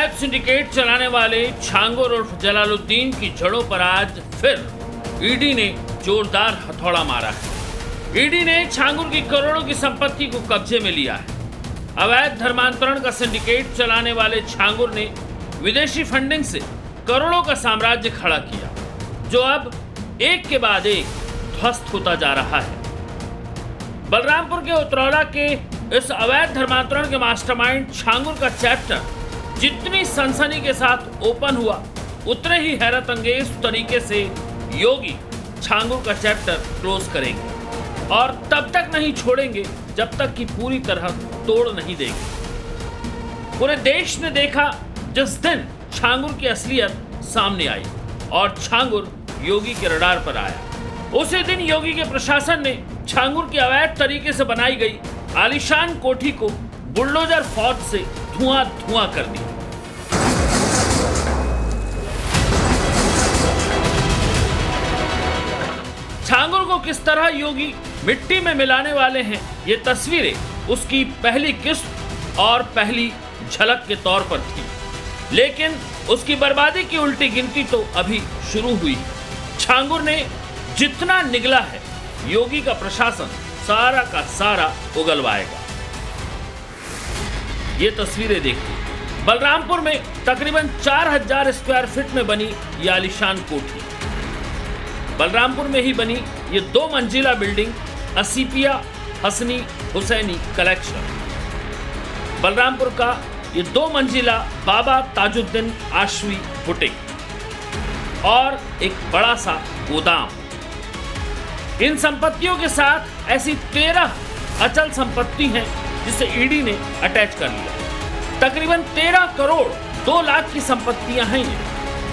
अवैध सिंडिकेट चलाने वाले छांगुर उर्फ जलालुद्दीन की जड़ों पर आज फिर ईडी ने जोरदार हथौड़ा मारा है। ईडी ने छांगुर की करोड़ों की संपत्ति को कब्जे में लिया है। अवैध धर्मांतरण का सिंडिकेट चलाने वाले छांगुर ने विदेशी फंडिंग से करोड़ों का साम्राज्य खड़ा किया, जो अब एक के बाद एक ध्वस्त होता जा रहा है। बलरामपुर के उतरौला के इस अवैध धर्मांतरण के मास्टरमाइंड छांगुर का चैप्टर जितनी सनसनी के साथ ओपन हुआ, उतने ही हैरत अंगेज तरीके से योगी छांगुर का चैप्टर क्लोज करेंगे और तब तक नहीं छोड़ेंगे जब तक कि पूरी तरह तोड़ नहीं देंगे। पूरे देश ने देखा जिस दिन छांगुर की असलियत सामने आई और छांगुर योगी के रडार पर आया, उसी दिन योगी के प्रशासन ने छांगुर की अवैध तरीके से बनाई गई आलीशान कोठी को बुलडोजर फौज से धुआं कर दिया। छांगुर को किस तरह योगी मिट्टी में मिलाने वाले हैं, ये तस्वीरें उसकी पहली किस्त और पहली झलक के तौर पर थी, लेकिन उसकी बर्बादी की उल्टी गिनती तो अभी शुरू हुई। छांगुर ने जितना निगला है, योगी का प्रशासन सारा का सारा उगलवाएगा। ये तस्वीरें देखिए, बलरामपुर में तकरीबन 4000 स्क्वायर फीट में बनी ये आलीशान कोठी। बलरामपुर में ही बनी ये 2 मंजिला बिल्डिंग असीपिया हसनी हुसैनी कलेक्शन। बलरामपुर का ये 2 मंजिला बाबा ताजुद्दीन आशवी बुटीक और एक बड़ा सा गोदाम। इन संपत्तियों के साथ ऐसी 13 अचल संपत्ति हैं जिसे ईडी ने अटैच कर लिया। तकरीबन 13 करोड़ 2 लाख की संपत्तियां हैं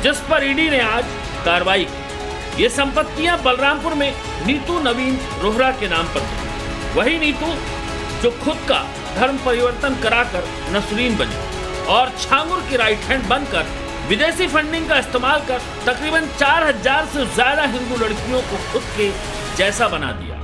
जिस पर ईडी ने आज कार्रवाई की। ये संपत्तियां बलरामपुर में नीतू नवीन रोहरा के नाम पर थी। वही नीतू जो खुद का धर्म परिवर्तन कराकर नसरीन बनी और छांगुर की राइट हैंड बनकर विदेशी फंडिंग का इस्तेमाल कर तकरीबन 4000 से ज्यादा हिंदू लड़कियों को खुद के जैसा बना दिया।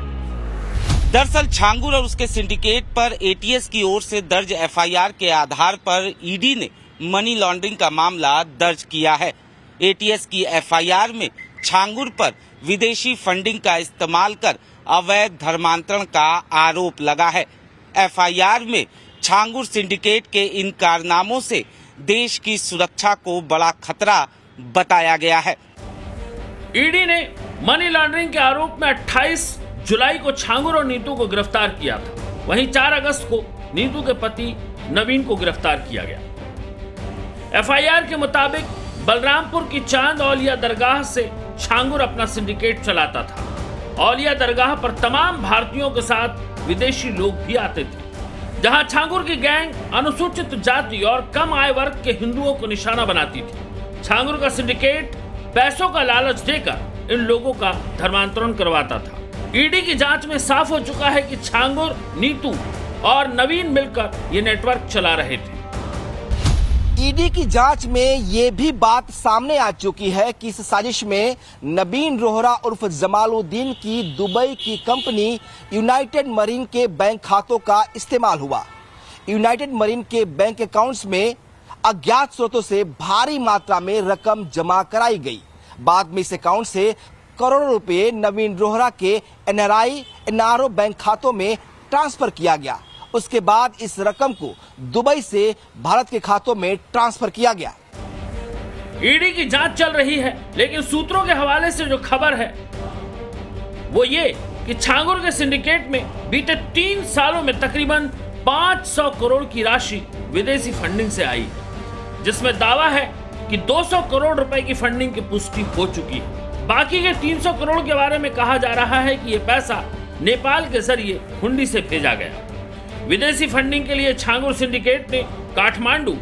दरअसल छांगुर और उसके सिंडिकेट पर एटीएस की ओर से दर्ज एफआईआर के आधार पर ईडी ने मनी लॉन्ड्रिंग का मामला दर्ज किया है। एटीएस की एफआईआर में छांगुर पर विदेशी फंडिंग का इस्तेमाल कर अवैध धर्मांतरण का आरोप लगा है। एफआईआर में छांगुर सिंडिकेट के इन कारनामों से देश की सुरक्षा को बड़ा खतरा बताया गया है। ईडी ने मनी लॉन्ड्रिंग के आरोप में 28 जुलाई को छांगुर और नीतू को गिरफ्तार किया था। वहीं 4 अगस्त को नीतू के पति नवीन को गिरफ्तार किया गया। एफआईआर के मुताबिक बलरामपुर की चांद औलिया दरगाह से छांगुर अपना सिंडिकेट चलाता था। औलिया दरगाह पर तमाम भारतीयों के साथ विदेशी लोग भी आते थे। जहां छांगुर की गैंग अनुसूचित जाति और कम आय वर्ग के हिंदुओं को निशाना बनाती थी। छांगुर का सिंडिकेट पैसों का लालच देकर इन लोगों का धर्मांतरण करवाता था। ईडी की जांच में साफ हो चुका है कि छांगुर, नीतू और नवीन मिलकर ये नेटवर्क चला रहे थे। ईडी की जांच में ये भी बात सामने आ चुकी है कि इस साजिश में नवीन रोहरा उर्फ जमालुद्दीन की दुबई की कंपनी यूनाइटेड मरीन के बैंक खातों का इस्तेमाल हुआ। यूनाइटेड मरीन के बैंक अकाउंट्स में अज्ञात स्रोतों से भारी मात्रा में रकम जमा कराई गई। बाद में इस अकाउंट से करोड़ों रुपए नवीन रोहरा के एनआरओ बैंक खातों में ट्रांसफर किया गया। उसके बाद इस रकम को दुबई से भारत के खातों में ट्रांसफर किया गया। ईडी की जांच चल रही है, लेकिन सूत्रों के हवाले से जो खबर है वो ये कि छांगुर के सिंडिकेट में बीते 3 सालों में तकरीबन 500 करोड़ की राशि विदेशी फंडिंग से आई, जिसमें दावा है कि 200 करोड़ रुपए की फंडिंग की पुष्टि हो चुकी है। बाकी के 300 करोड़ के बारे में कहा जा रहा है कि यह पैसा नेपाल के जरिए हुंडी से भेजा गया। विदेशी फंडिंग के लिए छांगुर सिंडिकेट ने काठमांडू,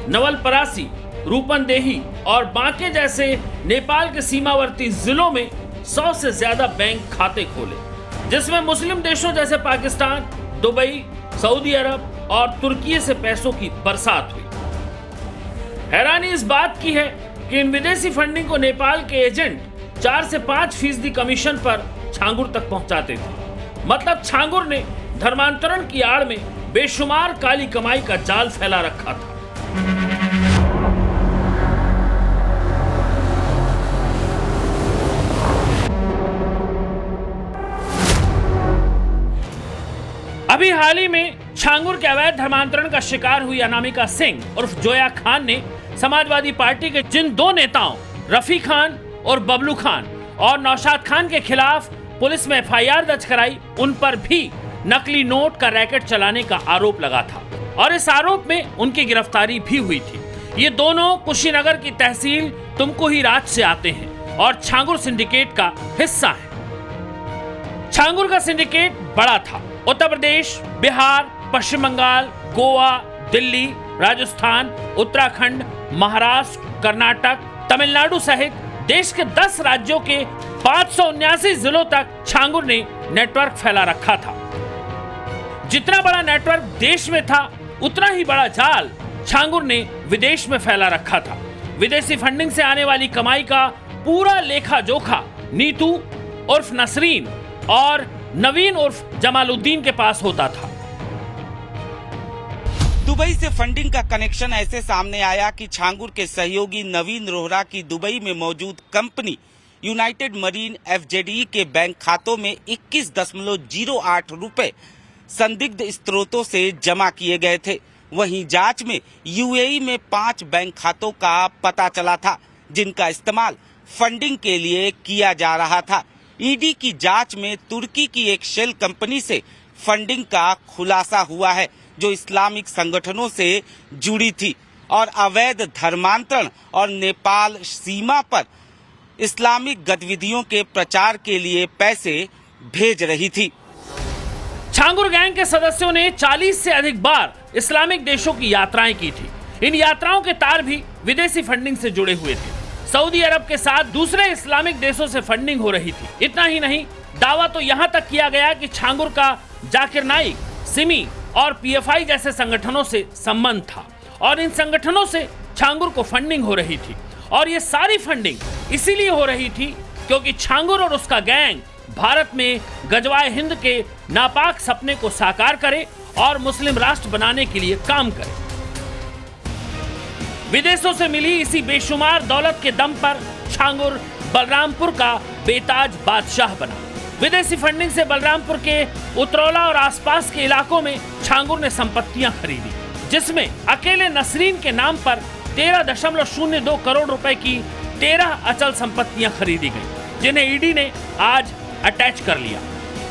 नवलपरासी, रूपनदेही और बांके जैसे नेपाल के सीमावर्ती जिलों में 100 से ज्यादा बैंक खाते खोले, जिसमें मुस्लिम देशों जैसे पाकिस्तान, दुबई, सऊदी अरब और तुर्की से पैसों की बरसात हुई। हैरानी इस बात की है कि इन विदेशी फंडिंग को नेपाल के एजेंट 4 से 5% कमीशन पर छांगुर तक पहुंचाते थे। मतलब छांगुर ने धर्मांतरण की आड़ में बेशुमार काली कमाई का जाल फैला रखा था। अभी हाल ही में छांगुर के अवैध धर्मांतरण का शिकार हुई अनामिका सिंह उर्फ जोया खान ने समाजवादी पार्टी के जिन दो नेताओं रफी खान और बबलू खान और नौशाद खान के खिलाफ पुलिस में एफआईआर दर्ज कराई, उन पर भी नकली नोट का रैकेट चलाने का आरोप लगा था और इस आरोप में उनकी गिरफ्तारी भी हुई थी। ये दोनों कुशीनगर की तहसील तुमको ही राज से आते हैं और छांगुर सिंडिकेट का हिस्सा हैं। छांगुर का सिंडिकेट बड़ा था। उत्तर प्रदेश, बिहार, पश्चिम बंगाल, गोवा, दिल्ली, राजस्थान, उत्तराखंड, महाराष्ट्र, कर्नाटक, तमिलनाडु सहित देश के 10 राज्यों के 579 जिलों तक छांगुर ने नेटवर्क फैला रखा था। जितना बड़ा नेटवर्क देश में था, उतना ही बड़ा जाल छांगुर ने विदेश में फैला रखा था। विदेशी फंडिंग से आने वाली कमाई का पूरा लेखा जोखा नीतू उर्फ नसरीन और नवीन उर्फ जमालुद्दीन के पास होता था। दुबई से फंडिंग का कनेक्शन ऐसे सामने आया कि छांगुर के सहयोगी नवीन रोहरा की दुबई में मौजूद कंपनी यूनाइटेड मरीन एफजेडई के बैंक खातों में 21.08 रुपए संदिग्ध स्रोतों से जमा किए गए थे। वहीं जांच में यूएई में 5 बैंक खातों का पता चला था, जिनका इस्तेमाल फंडिंग के लिए किया जा रहा था। ईडी की जांच में तुर्की की एक शेल कंपनी से फंडिंग का खुलासा हुआ है, जो इस्लामिक संगठनों से जुड़ी थी और अवैध धर्मांतरण और नेपाल सीमा पर इस्लामिक गतिविधियों के प्रचार के लिए पैसे भेज रही थी। छांगुर गैंग के सदस्यों ने 40 से अधिक बार इस्लामिक देशों की यात्राएं की थी। इन यात्राओं के तार भी विदेशी फंडिंग से जुड़े हुए थे। सऊदी अरब के साथ दूसरे इस्लामिक देशों से फंडिंग हो रही थी। इतना ही नहीं, दावा तो यहाँ तक किया गया कि छांगुर का जाकिर नाइक, सिमी और पीएफआई जैसे संगठनों से संबंध था और इन संगठनों से छांगुर को फंडिंग हो रही थी। और ये सारी फंडिंग इसीलिए हो रही थी क्योंकि छांगुर और उसका गैंग भारत में गजवाए हिंद के नापाक सपने को साकार करे और मुस्लिम राष्ट्र बनाने के लिए काम करे। विदेशों से मिली इसी बेशुमार दौलत के दम पर छांगुर बलरामपुर का बेताज बादशाह बना। विदेशी फंडिंग से बलरामपुर के उतरौला और आसपास के इलाकों में छांगुर ने संपत्तियां खरीदी, जिसमें अकेले नसरीन के नाम पर 13.02 करोड़ रुपए की 13 अचल संपत्तियां खरीदी गई, जिन्हें ईडी ने आज अटैच कर लिया।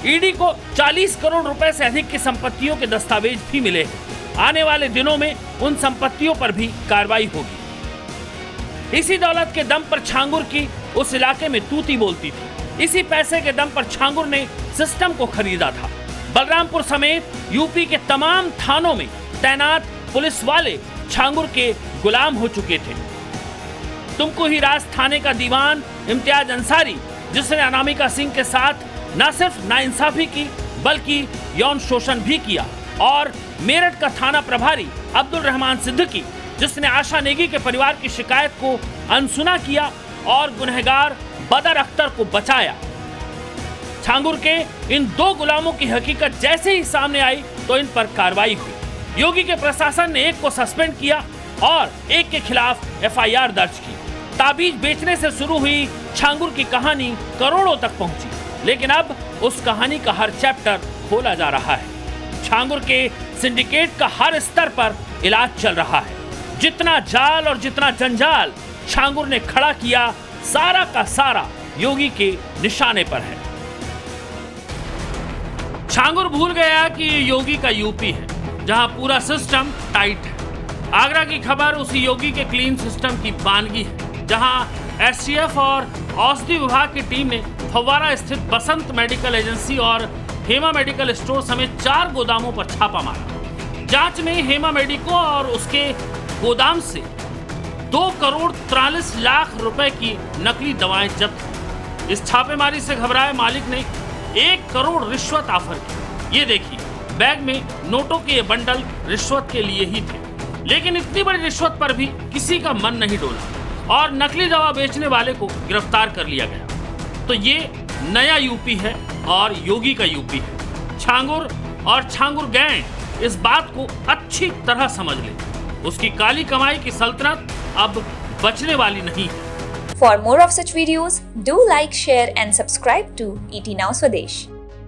ईडी को 40 करोड़ रुपए से अधिक की संपत्तियों के दस्तावेज भी मिले हैं। आने वाले दिनों में उन संपत्तियों पर भी कार्रवाई होगी। इसी दौलत के दम पर छांगुर की उस इलाके में तूती बोलती थी। इसी पैसे के दम पर छांगुर ने सिस्टम को खरीदा था। बलरामपुर समेत यूपी के तमाम थानों में तैनात पुलिस वाले छांगुर के गुलाम हो चुके थे। तुमको ही राज थाने का दीवान इम्तियाज अंसारी, जिसने अनामिका सिंह के साथ न सिर्फ नाइंसाफी की बल्कि यौन शोषण भी किया, और मेरठ का थाना प्रभारी अब्दुल रहमान सिद्दीकी, जिसने आशा नेगी के परिवार की शिकायत को अनसुना किया और गुनहगार बदर अख्तर को बचाया। छांगुर के इन 2 गुलामों की हकीकत जैसे ही सामने आई तो इन पर कार्रवाई हुई। योगी के प्रशासन ने एक को सस्पेंड किया और एक के खिलाफ एफआईआर दर्ज की। ताबीज बेचने से शुरू हुई छांगुर की कहानी करोड़ों तक पहुंची, लेकिन अब उस कहानी का हर चैप्टर खोला जा रहा है। छांगुर के सिंडिकेट का हर स्तर पर इलाज चल रहा है। जितना जाल और जितना जंजाल छांगुर ने खड़ा किया, सारा का सारा योगी के निशाने पर है। छांगुर भूल गया कि ये योगी का यूपी है, जहां पूरा सिस्टम टाइट है। आगरा की खबर उसी योगी के क्लीन सिस्टम की बानगी है, जहां एसटीएफ और औषधि विभाग की टीम ने फव्वारा स्थित बसंत मेडिकल एजेंसी और हेमा मेडिकल स्टोर समेत 4 गोदामों पर छापा मारा। जांच में हेमा मेडिको और उसके गोदाम से 2 करोड़ 43 लाख रुपए की नकली दवाएं जब्त। इस छापेमारी से घबराए मालिक ने 1 करोड़ रिश्वत ऑफर की। ये देखिए, बैग में नोटों के ये बंडल रिश्वत के लिए ही थे, लेकिन इतनी बड़ी रिश्वत पर भी किसी का मन नहीं डोला और नकली दवा बेचने वाले को गिरफ्तार कर लिया गया। तो ये नया यूपी है और योगी का यूपी है। छांगुर और छांगुर गैंग इस बात को अच्छी तरह समझ ले, उसकी काली कमाई की सल्तनत अब बचने वाली नहीं है। For more of such videos, do like, share and subscribe to ET Now Swadesh.